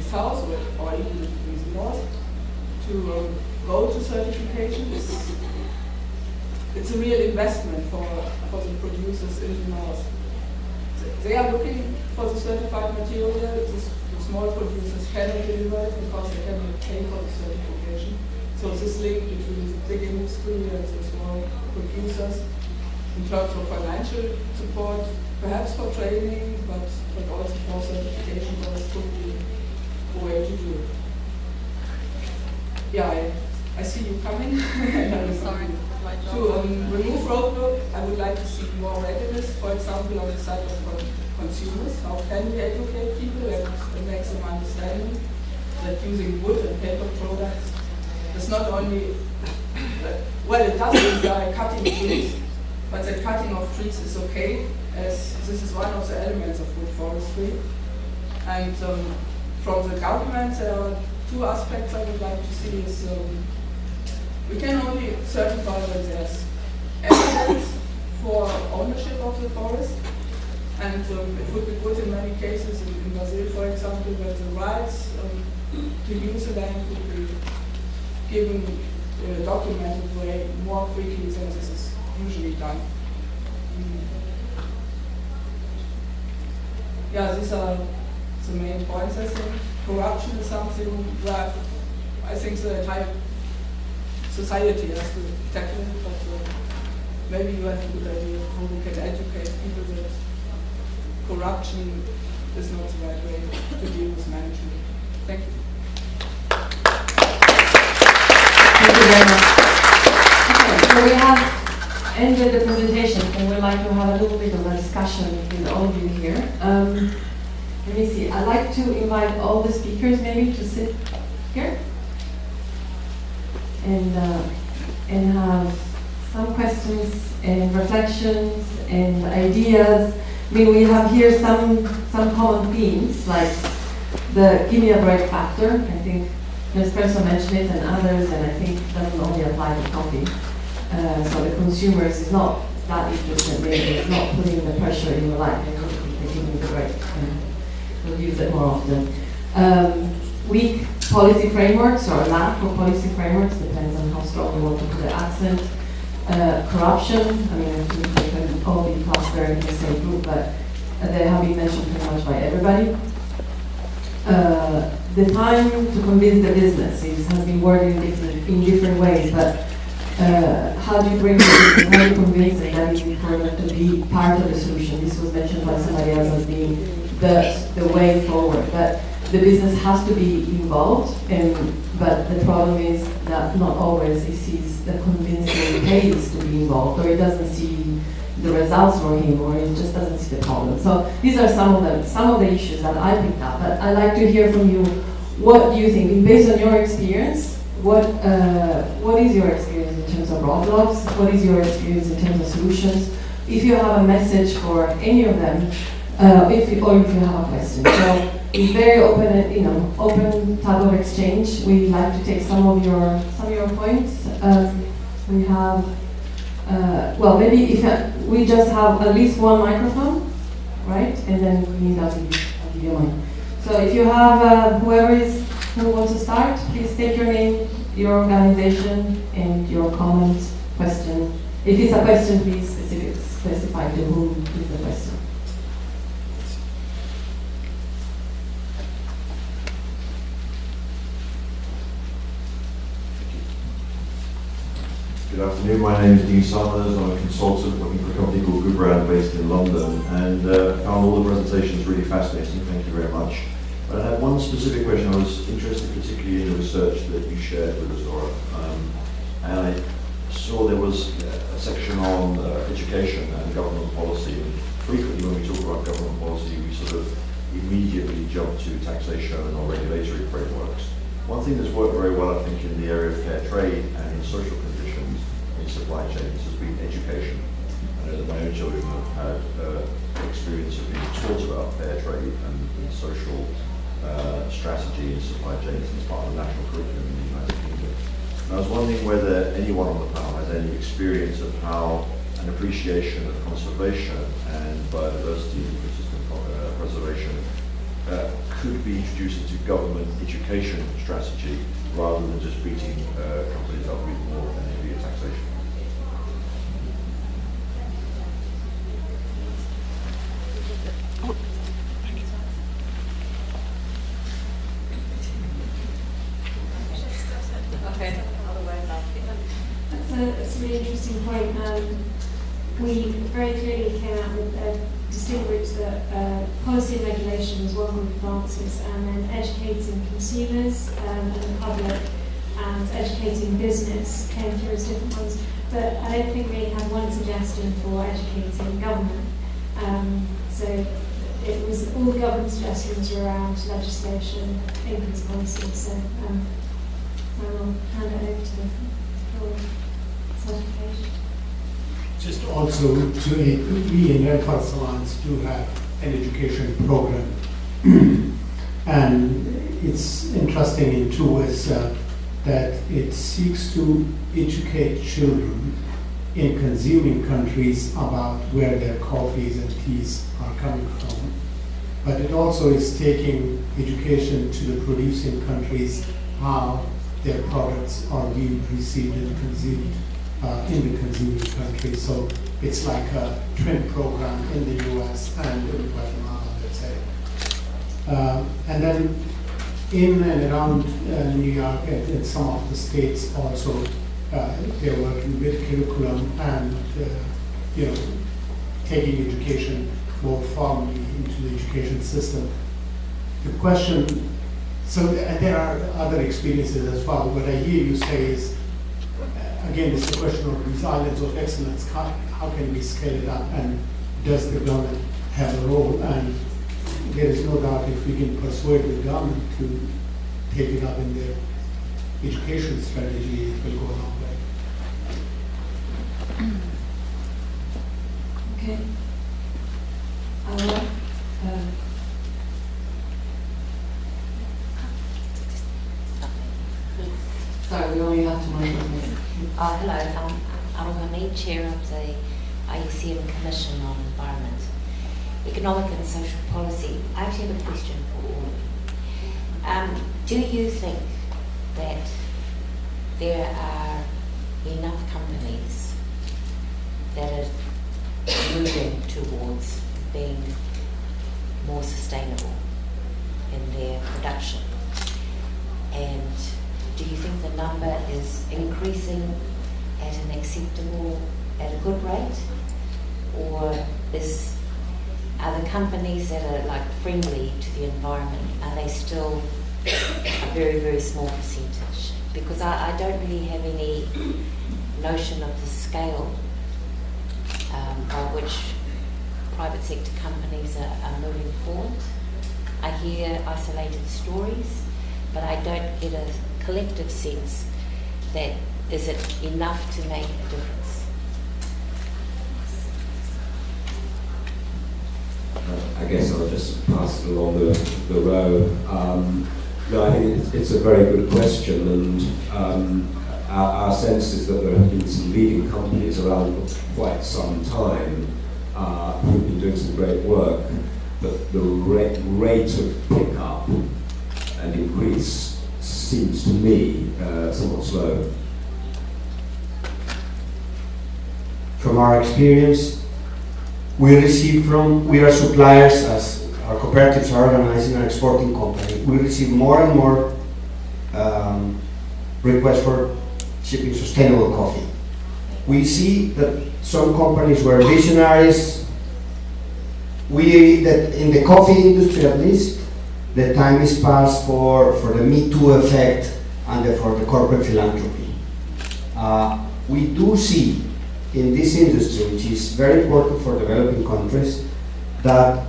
south or even in the north to go to certification. It's a real investment for the producers in the north. They are looking for the certified material. The small producers cannot deliver it because they cannot pay for the certification. So this link between the big industry and the small producers in terms of financial support, perhaps for training, but also for certification, that could be a way to do it. Yeah, I see you coming. Sorry. To remove roadblock, I would like to see more readiness, for example, on the side of consumers. How can we educate people and make them understanding that using wood and paper products is not only, well, it does imply cutting trees, but that cutting of trees is okay, as this is one of the elements of good forestry. And from the government, there are two aspects I would like to see is we can only certify when there's evidence for ownership of the forest, and it would be good in many cases, in Brazil for example, where the rights to use the land would be given in a documented way more quickly than this is usually done. Yeah, these are the main points I think. Corruption is something where I think the entire society has to tackle it, but maybe you have a good idea of how we can educate people that corruption is not the right way to deal with management. Thank you. Thank you very much. Okay, so we have ended the presentation and we'd like to have a little bit of a discussion with all of you here. Let me see, I'd like to invite all the speakers maybe to sit here and have some questions and reflections and ideas. I mean, we have here some common themes, like the give me a break factor. I think Nespresso mentioned it and others, and I think it doesn't only apply to coffee. So the consumers is not that interested, maybe it's not putting the pressure in your life, they give me the break. We'll use it more often. Weak policy frameworks or lack of policy frameworks, depends on how strong you want to put the accent. Corruption, I mean, I think they can all be clustered in the same group, but they have been mentioned pretty much by everybody. The time to convince the business has been worded in different ways, but how do you bring the business, how do you convince them that it's important to be part of the solution? This was mentioned by somebody else as being the way forward, but the business has to be involved, but the problem is that not always it sees the convincing case to be involved, or it doesn't see the results for him, or it just doesn't see the problem. So these are some of the issues that I picked up, but I'd like to hear from you. What do you think, based on your experience, what is your experience in terms of roadblocks? What is your experience in terms of solutions? If you have a message for any of them, or if you have a question. So it's very open, open type of exchange. We'd like to take some of your points. We have, well, maybe if we just have at least one microphone, right? And then we need I'll give you one. So if you have who wants to start, please state your name, your organization, and your comment, question. If it's a question, please specify to whom is the question. Good afternoon, my name is Dean Salazar. I'm a consultant working for a company called Goodbrand based in London, and found all the presentations really fascinating. Thank you very much. But I had one specific question. I was interested particularly in the research that you shared with us, Laura. And I saw there was a section on education and government policy. And frequently when we talk about government policy, we sort of immediately jump to taxation or regulatory frameworks. One thing that's worked very well, I think, in the area of fair trade and in social conditions in supply chains has been education. I know that my own children have had experience of being taught about fair trade and social strategy in supply chains as part of the national curriculum in the United Kingdom. And I was wondering whether anyone on the panel has any experience of how an appreciation of conservation and biodiversity and ecosystem preservation could be introduced into government education strategy rather than just beating companies up with more and heavier taxation. Okay. That's a really interesting point. We very clearly came out with distinct groups that policy and regulation was one group of answers, and then educating consumers and the public and educating business came through as different ones. But I don't think we had one suggestion for educating government. So it was all the government suggestions were around legislation, income policy. So I will hand it over to the floor. Certification. Just also to we in Red Cross Alliance do have an education program, and it's interesting in two ways that it seeks to educate children in consuming countries about where their coffees and teas are coming from, but it also is taking education to the producing countries how their products are viewed, received, and consumed in the consuming countries. So it's like a twin program in the US and in Guatemala, let's say. And then in and around New York and in some of the states also, they're working with curriculum and taking education more formally into the education system. The question, so there are other experiences as well. What I hear you say is, again, it's a question of these islands of excellence. How can we scale it up, and does the government have a role? And there is no doubt if we can persuade the government to take it up in their education strategy, it will go a long way. Okay. Sorry, we only have 2 minutes. Hello, I'm Hamid, Chair of the IUCN Commission on Environment, Economic and Social Policy. I actually have a question for all of you. Do you think that there are enough companies that are moving towards being more sustainable in their production? And do you think the number is increasing at an acceptable, at a good rate? Or are the companies that are like friendly to the environment, are they still a very, very small percentage? Because I don't really have any notion of the scale by which private sector companies are moving forward. I hear isolated stories, but I don't get a collective sense that is it enough to make a difference. I guess I'll just pass it along the row. No, I think it's a very good question, and our sense is that there have been some leading companies around for quite some time who've been doing some great work, but the rate of pick-up and increase seems to me somewhat slow. From our experience, we are suppliers, as our cooperatives are organizing an exporting company. We receive more and more requests for shipping sustainable coffee. We see that some companies were visionaries. That in the coffee industry at least, the time is past for the Me Too effect and for the corporate philanthropy. We do see in this industry, which is very important for developing countries, that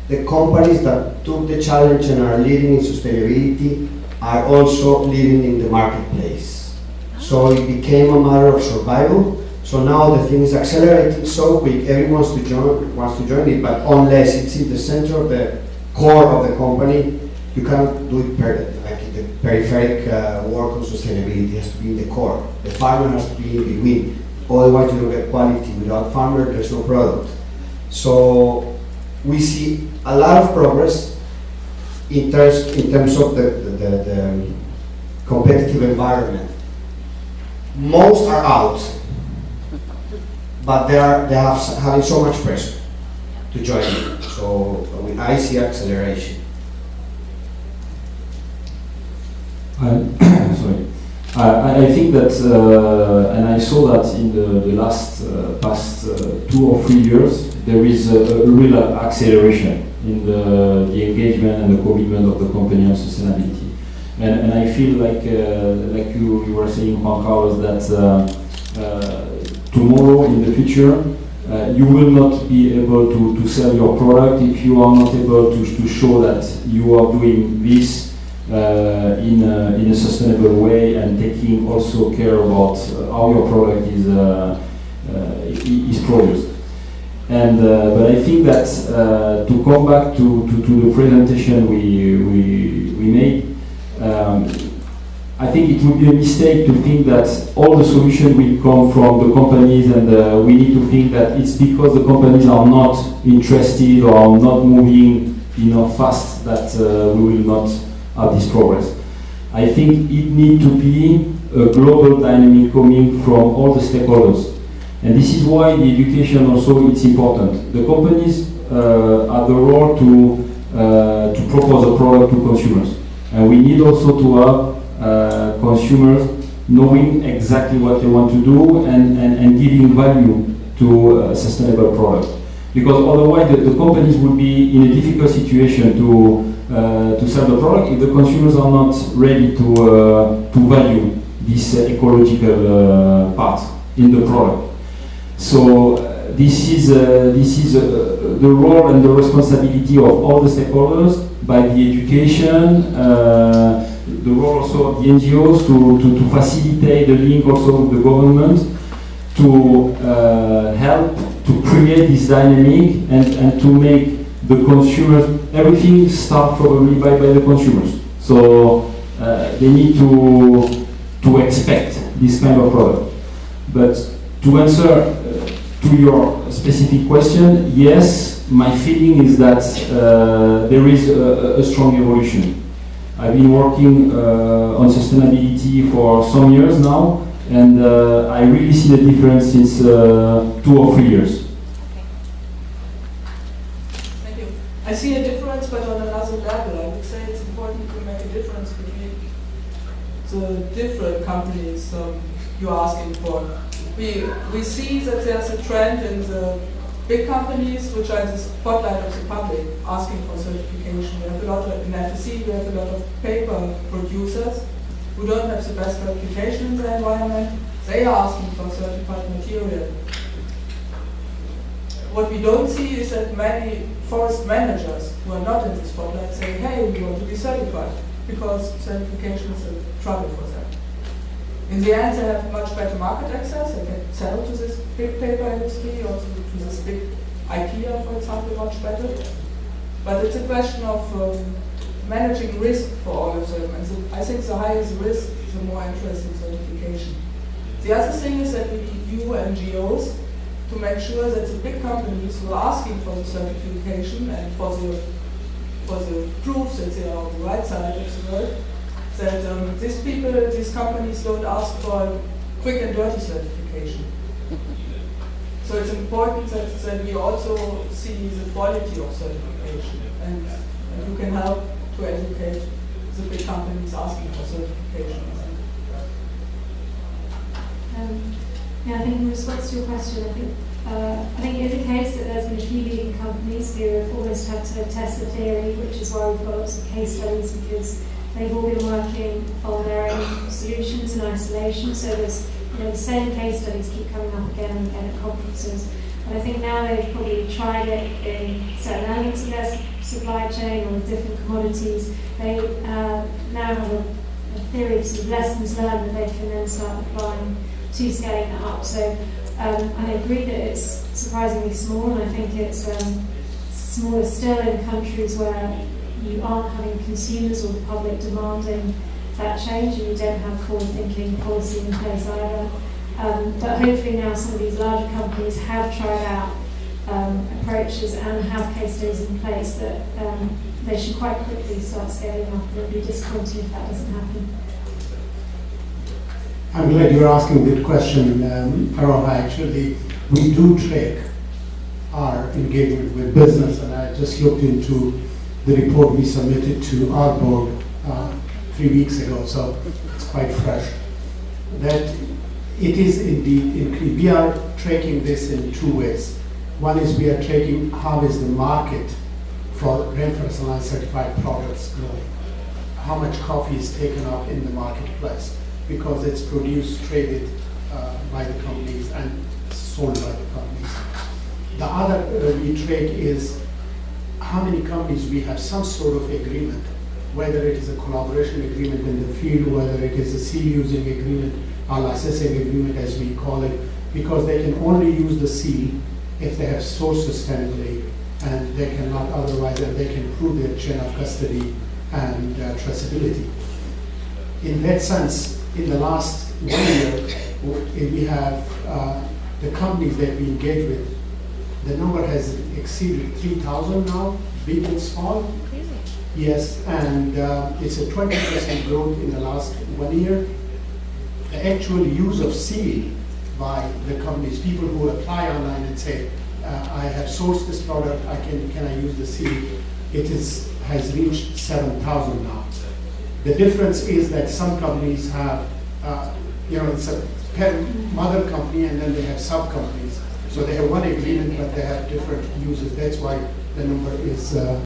the companies that took the challenge and are leading in sustainability are also leading in the marketplace. So it became a matter of survival. So now the thing is accelerating so quick, everyone wants to join it, but unless it's in the center of the core of the company, you cannot do it like the peripheric work on sustainability. It has to be in the core. The farmer has to be in between. Otherwise you don't get quality. Without farmer, there's no product. So we see a lot of progress in terms of the competitive environment. Most are out, but they are having so much pressure to join in. So I see acceleration. Sorry. I think that, and I saw that in the past 2 or 3 years, there is a real acceleration in the engagement and the commitment of the company on sustainability. And I feel like you were saying, Juan Carlos, that tomorrow in the future, you will not be able to sell your product if you are not able to show that you are doing this in a sustainable way and taking also care about how your product is produced. And but I think that to come back to the presentation we made, I think it would be a mistake to think that all the solution will come from the companies, and we need to think that it's because the companies are not interested or not moving enough fast that we will not have this progress. I think it needs to be a global dynamic coming from all the stakeholders. And this is why the education also is important. The companies have the role to propose a product to consumers. And we need also to have consumers knowing exactly what they want to do and giving value to a sustainable product. Because otherwise the companies will be in a difficult situation to sell the product if the consumers are not ready to value this ecological part in the product. So this is the role and the responsibility of all the stakeholders by the education, the role also of the NGOs to facilitate the link also with the government, to help to create this dynamic and to make the consumers, everything starts probably by the consumers. So they need to expect this kind of product. But to answer to your specific question, yes, my feeling is that there is a strong evolution. I've been working on sustainability for some years now, and I really see the difference since 2 or 3 years. Thank you. I see a difference, but on another level. I would say it's important to make a difference between the different companies you're asking for. We see that there's a trend in the big companies which are in the spotlight of the public asking for certification. We have a lot of, in FSC, we have a lot of paper producers who don't have the best reputation in the environment. They are asking for certified material. What we don't see is that many forest managers who are not in the spotlight say, hey, we want to be certified, because certification is a trouble for them. In the end, they have much better market access. They can sell to this big paper industry or to this big IKEA, for example, much better. But it's a question of managing risk for all of them. And so I think the higher the risk, the more interest in certification. The other thing is that we need you NGOs to make sure that the big companies who are asking for the certification and for the proof that they are on the right side of the world, that these companies don't ask for quick and dirty certification. So it's important that we also see the quality of certification, and you can help to educate the big companies asking for certification. Yeah, I think in response to your question, I think it is a case that there's been a few leading companies who have almost had to test the theory, which is why we've got lots of case studies, because they've all been working on their own solutions in isolation. So there's, the same case studies keep coming up again and again at conferences. And I think now they've probably tried it in certain elements of their supply chain or different commodities. They now have a theory of sort of lessons learned that they can then start applying to scaling that up. So I agree that it's surprisingly small, and I think it's smaller still in countries where you aren't having consumers or the public demanding that change, and you don't have forward-thinking policy in place either. But hopefully now some of these larger companies have tried out approaches and have case studies in place that they should quite quickly start scaling up, and it would be disappointing if that doesn't happen. I'm glad you're asking that question, Aroha. Actually, we do track our engagement with business, and I just looked into the report we submitted to our board 3 weeks ago, so it's quite fresh. That it is indeed increased. We are tracking this in two ways. One is we are tracking how is the market for Rainforest Alliance certified products growing. How much coffee is taken up in the marketplace, because it's produced, traded by the companies and sold by the companies. The other we track is how many companies we have some sort of agreement, whether it is a collaboration agreement in the field, whether it is a seal using agreement or licensing agreement as we call it, because they can only use the seal if they have sourced sustainably, and they cannot otherwise, and they can prove their chain of custody and traceability. In that sense, in the last 1 year, we have the companies that we engage with, the number has exceeded 3,000 now, big and small. Yes, and it's a 20% growth in the last 1 year. The actual use of seal by the companies, people who apply online and say, I have sourced this product, can I use the seal? It has reached 7,000 now. The difference is that some companies have, it's a mother company and then they have sub-companies. So they have one agreement, but they have different uses. That's why the number is